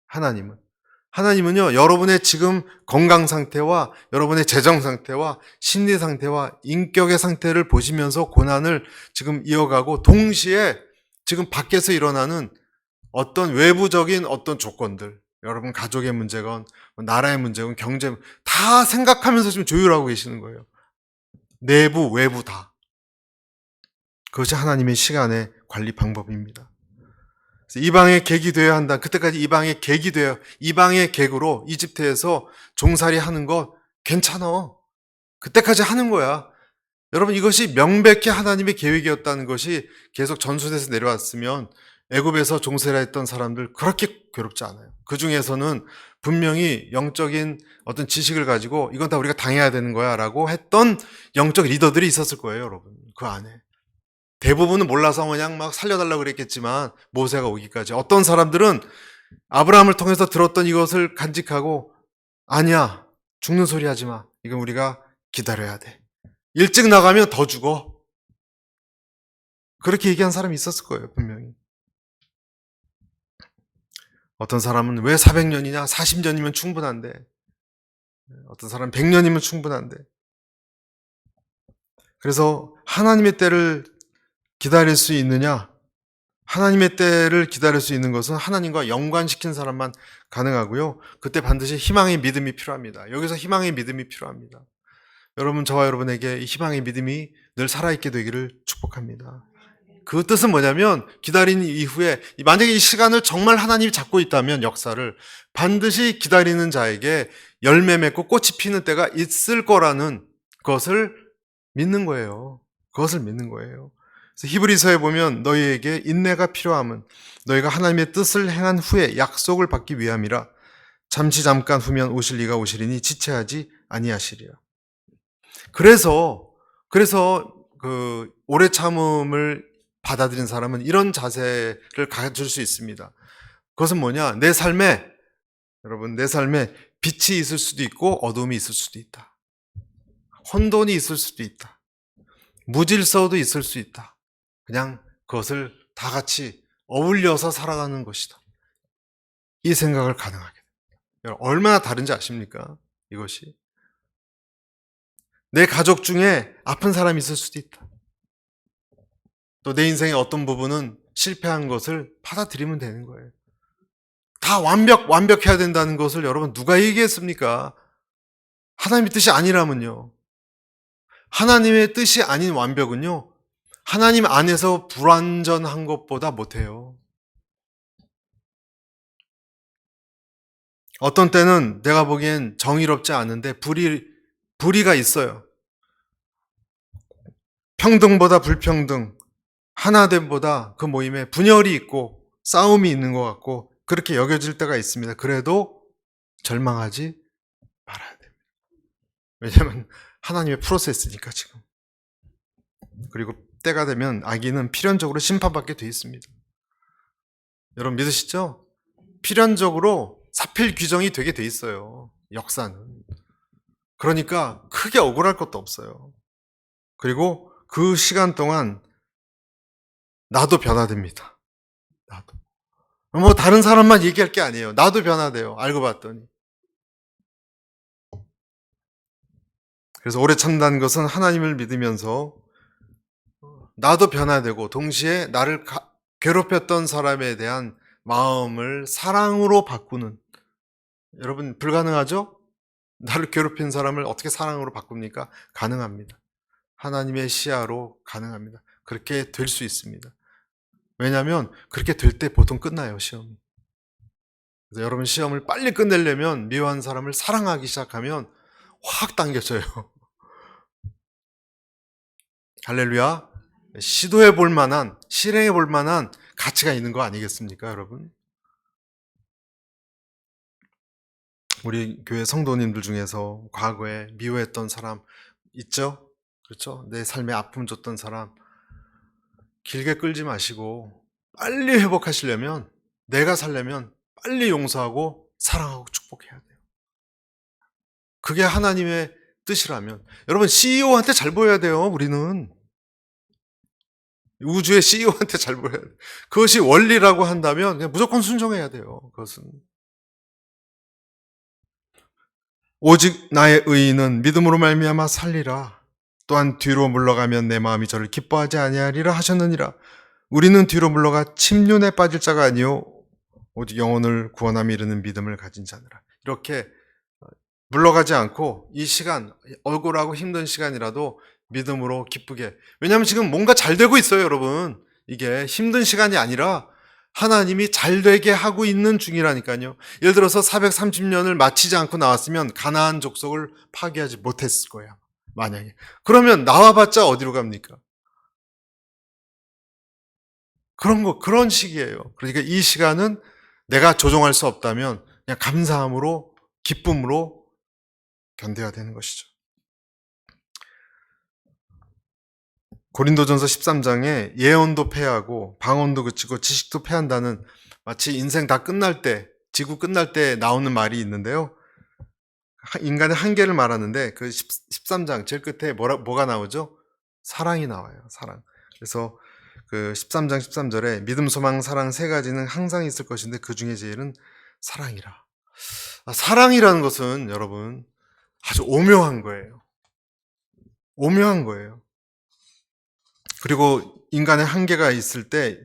하나님은요, 여러분의 지금 건강 상태와 여러분의 재정 상태와 심리 상태와 인격의 상태를 보시면서 고난을 지금 이어가고, 동시에 지금 밖에서 일어나는 어떤 외부적인 어떤 조건들, 여러분 가족의 문제건 나라의 문제건 경제, 다 생각하면서 지금 조율하고 계시는 거예요. 내부, 외부 다. 그것이 하나님의 시간의 관리 방법입니다. 이방의 객이 되어야 한다. 그때까지 이방의 객이 되어, 이방의 객으로 이집트에서 종살이 하는 거 괜찮아. 그때까지 하는 거야. 여러분, 이것이 명백히 하나님의 계획이었다는 것이 계속 전수돼서 내려왔으면 애굽에서 종살이 했던 사람들 그렇게 괴롭지 않아요. 그 중에서는 분명히 영적인 어떤 지식을 가지고 이건 다 우리가 당해야 되는 거야 라고 했던 영적 리더들이 있었을 거예요, 여러분. 그 안에. 대부분은 몰라서 그냥 막 살려달라고 그랬겠지만, 모세가 오기까지. 어떤 사람들은 아브라함을 통해서 들었던 이것을 간직하고, 아니야, 죽는 소리 하지 마. 이건 우리가 기다려야 돼. 일찍 나가면 더 죽어. 그렇게 얘기한 사람이 있었을 거예요, 분명히. 어떤 사람은 왜 400년이냐? 40년이면 충분한데. 어떤 사람은 100년이면 충분한데. 그래서 하나님의 때를 기다릴 수 있느냐? 하나님의 때를 기다릴 수 있는 것은 하나님과 연관시킨 사람만 가능하고요. 그때 반드시 희망의 믿음이 필요합니다. 여기서 희망의 믿음이 필요합니다. 여러분, 저와 여러분에게 이 희망의 믿음이 늘 살아있게 되기를 축복합니다. 그 뜻은 뭐냐면, 기다린 이후에 만약에 이 시간을 정말 하나님이 잡고 있다면, 역사를 반드시 기다리는 자에게 열매 맺고 꽃이 피는 때가 있을 거라는 것을 믿는 거예요. 그것을 믿는 거예요. 그래서 히브리서에 보면 너희에게 인내가 필요함은 너희가 하나님의 뜻을 행한 후에 약속을 받기 위함이라. 잠시 잠깐 후면 오실 이가 오시리니 지체하지 아니하시리라. 그래서 그 오래 참음을 받아들인 사람은 이런 자세를 가질 수 있습니다. 그것은 뭐냐? 내 삶에, 여러분, 내 삶에 빛이 있을 수도 있고 어둠이 있을 수도 있다. 혼돈이 있을 수도 있다. 무질서도 있을 수 있다. 그냥 그것을 다 같이 어울려서 살아가는 것이다. 이 생각을 가능하게 됩니다. 얼마나 다른지 아십니까? 이것이. 내 가족 중에 아픈 사람이 있을 수도 있다. 또 내 인생의 어떤 부분은 실패한 것을 받아들이면 되는 거예요. 다 완벽해야 된다는 것을 여러분 누가 얘기했습니까? 하나님의 뜻이 아니라면요. 하나님의 뜻이 아닌 완벽은요, 하나님 안에서 불완전한 것보다 못해요. 어떤 때는 내가 보기엔 정의롭지 않은데 불의가 있어요. 평등보다 불평등, 하나됨보다 그 모임에 분열이 있고 싸움이 있는 것 같고 그렇게 여겨질 때가 있습니다. 그래도 절망하지 말아야 됩니다. 왜냐하면 하나님의 프로세스니까 지금. 그리고 때가 되면 악인은 필연적으로 심판받게 돼 있습니다. 여러분 믿으시죠? 필연적으로 사필 규정이 되게 돼 있어요. 역사는. 그러니까 크게 억울할 것도 없어요. 그리고 그 시간 동안 나도 변화됩니다. 나도. 뭐 다른 사람만 얘기할 게 아니에요. 나도 변화돼요. 알고 봤더니. 그래서 오래 참는다는 것은 하나님을 믿으면서 나도 변화되고 동시에 나를 괴롭혔던 사람에 대한 마음을 사랑으로 바꾸는. 여러분 불가능하죠? 나를 괴롭힌 사람을 어떻게 사랑으로 바꿉니까? 가능합니다. 하나님의 시야로 가능합니다. 그렇게 될 수 있습니다. 왜냐하면 그렇게 될 때 보통 끝나요, 시험이. 그래서 여러분 시험을 빨리 끝내려면 미워한 사람을 사랑하기 시작하면 확 당겨져요. 할렐루야. 시도해 볼 만한, 실행해 볼 만한 가치가 있는 거 아니겠습니까, 여러분? 우리 교회 성도님들 중에서 과거에 미워했던 사람 있죠? 그렇죠? 내 삶에 아픔 줬던 사람 길게 끌지 마시고 빨리 회복하시려면, 내가 살려면 빨리 용서하고 사랑하고 축복해야 돼요. 그게 하나님의 뜻이라면. 여러분 CEO한테 잘 보여야 돼요. 우리는 우주의 CEO한테 잘 보여야 돼요. 그것이 원리라고 한다면 그냥 무조건 순종해야 돼요. 그것은 오직 나의 의인은 믿음으로 말미암아 살리라. 또한 뒤로 물러가면 내 마음이 저를 기뻐하지 아니하리라 하셨느니라. 우리는 뒤로 물러가 침륜에 빠질 자가 아니요 오직 영혼을 구원함에 이르는 믿음을 가진 자니라. 이렇게 물러가지 않고 이 시간, 억울하고 힘든 시간이라도 믿음으로 기쁘게. 왜냐하면 지금 뭔가 잘 되고 있어요, 여러분. 이게 힘든 시간이 아니라 하나님이 잘 되게 하고 있는 중이라니까요. 예를 들어서 430년을 마치지 않고 나왔으면 가나안 족속을 파괴하지 못했을 거예요. 만약에. 그러면 나와봤자 어디로 갑니까? 그런 시기예요. 그러니까 이 시간은 내가 조종할 수 없다면 그냥 감사함으로, 기쁨으로 견뎌야 되는 것이죠. 고린도전서 13장에 예언도 패하고 방언도 그치고 지식도 패한다는, 마치 인생 다 끝날 때, 지구 끝날 때 나오는 말이 있는데요. 인간의 한계를 말하는데 그 13장 제일 끝에 뭐가 나오죠? 사랑이 나와요. 사랑. 그래서 그 13장 13절에 믿음, 소망, 사랑 세 가지는 항상 있을 것인데 그 중에 제일은 사랑이라. 사랑이라는 것은 여러분 아주 오묘한 거예요. 오묘한 거예요. 그리고 인간의 한계가 있을 때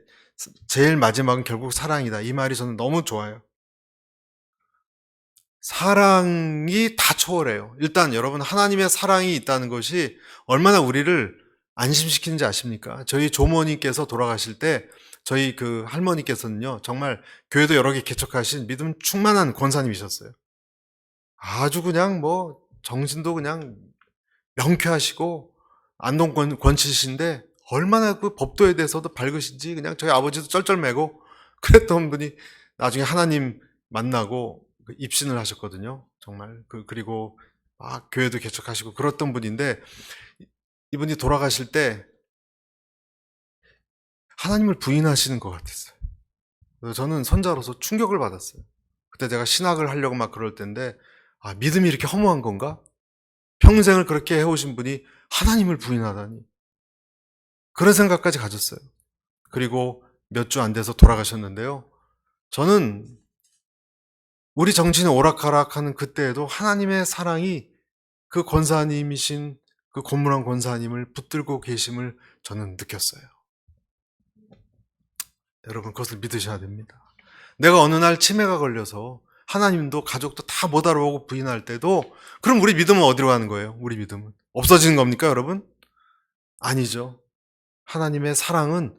제일 마지막은 결국 사랑이다. 이 말이 저는 너무 좋아요. 사랑이 다 초월해요. 일단 여러분 하나님의 사랑이 있다는 것이 얼마나 우리를 안심시키는지 아십니까? 저희 조모님께서 돌아가실 때 저희 그 할머니께서는요, 정말 교회도 여러 개 개척하신 믿음 충만한 권사님이셨어요. 아주 그냥 뭐 정신도 그냥 명쾌하시고 안동 권치신데 얼마나 그 법도에 대해서도 밝으신지 그냥 저희 아버지도 쩔쩔매고 그랬던 분이 나중에 하나님 만나고 입신을 하셨거든요. 정말 그리고 막 교회도 개척하시고 그랬던 분인데 이분이 돌아가실 때 하나님을 부인하시는 것 같았어요. 그래서 저는 선자로서 충격을 받았어요. 그때 제가 신학을 하려고 막 그럴 때인데 믿음이 이렇게 허무한 건가? 평생을 그렇게 해오신 분이 하나님을 부인하다니. 그런 생각까지 가졌어요. 그리고 몇 주 안 돼서 돌아가셨는데요. 저는 우리 정신이 오락가락하는 그때에도 하나님의 사랑이 그 권사님이신 그 고문한 권사님을 붙들고 계심을 저는 느꼈어요. 여러분 그것을 믿으셔야 됩니다. 내가 어느 날 치매가 걸려서 하나님도 가족도 다 못 알아보고 부인할 때도 그럼 우리 믿음은 어디로 가는 거예요? 우리 믿음은 없어지는 겁니까, 여러분? 아니죠. 하나님의 사랑은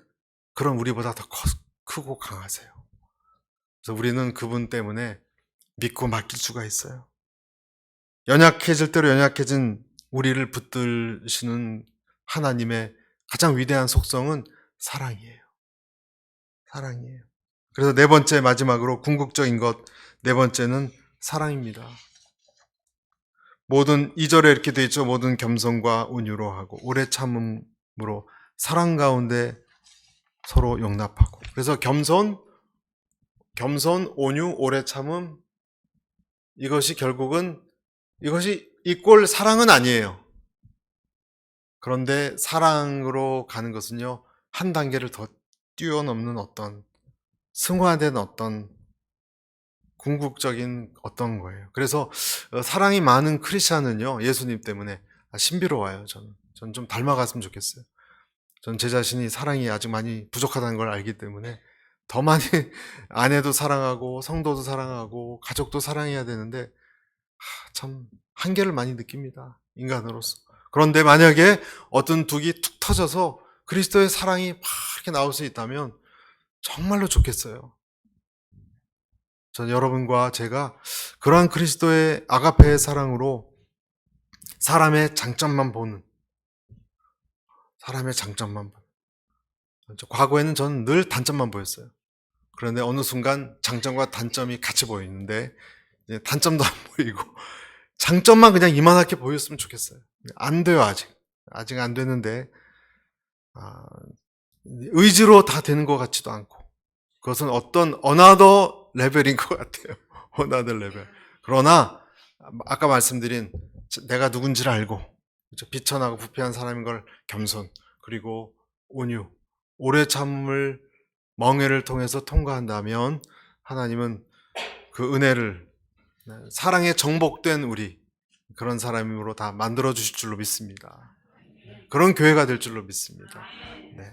그런 우리보다 더 크고 강하세요. 그래서 우리는 그분 때문에 믿고 맡길 수가 있어요. 연약해질 대로 연약해진 우리를 붙드시는 하나님의 가장 위대한 속성은 사랑이에요. 사랑이에요. 그래서 네 번째, 마지막으로 궁극적인 것, 네 번째는 사랑입니다. 모든 2절에 이렇게 되어 있죠. 모든 겸손과 온유로 하고 오래 참음으로 사랑 가운데 서로 용납하고. 그래서 겸손, 온유, 오래 참음, 이것이 결국은 이것이 이꼴 사랑은 아니에요. 그런데 사랑으로 가는 것은요, 한 단계를 더 뛰어넘는 어떤 승화된 어떤 궁극적인 어떤 거예요. 그래서 사랑이 많은 크리스찬은요, 예수님 때문에 신비로워요. 저는 좀 닮아갔으면 좋겠어요. 전 제 자신이 사랑이 아직 많이 부족하다는 걸 알기 때문에 더 많이 아내도 사랑하고 성도도 사랑하고 가족도 사랑해야 되는데 참 한계를 많이 느낍니다. 인간으로서. 그런데 만약에 어떤 둑이 툭 터져서 그리스도의 사랑이 막 이렇게 나올 수 있다면 정말로 좋겠어요. 전 여러분과 제가 그러한 그리스도의 아가페의 사랑으로 사람의 장점만 보는, 과거에는 저는 늘 단점만 보였어요. 그런데 어느 순간 장점과 단점이 같이 보이는데 이제 단점도 안 보이고 장점만 그냥 이만하게 보였으면 좋겠어요. 안 돼요, 아직 안 되는데 의지로 다 되는 것 같지도 않고 그것은 어떤 어나더 레벨인 것 같아요. 어나더 레벨. 그러나 아까 말씀드린 내가 누군지를 알고 비천하고 부패한 사람인 걸 겸손 그리고 온유 오래 참음을 멍해를 통해서 통과한다면 하나님은 그 은혜를 사랑에 정복된 우리 그런 사람으로 다 만들어 주실 줄로 믿습니다. 그런 교회가 될 줄로 믿습니다. 네.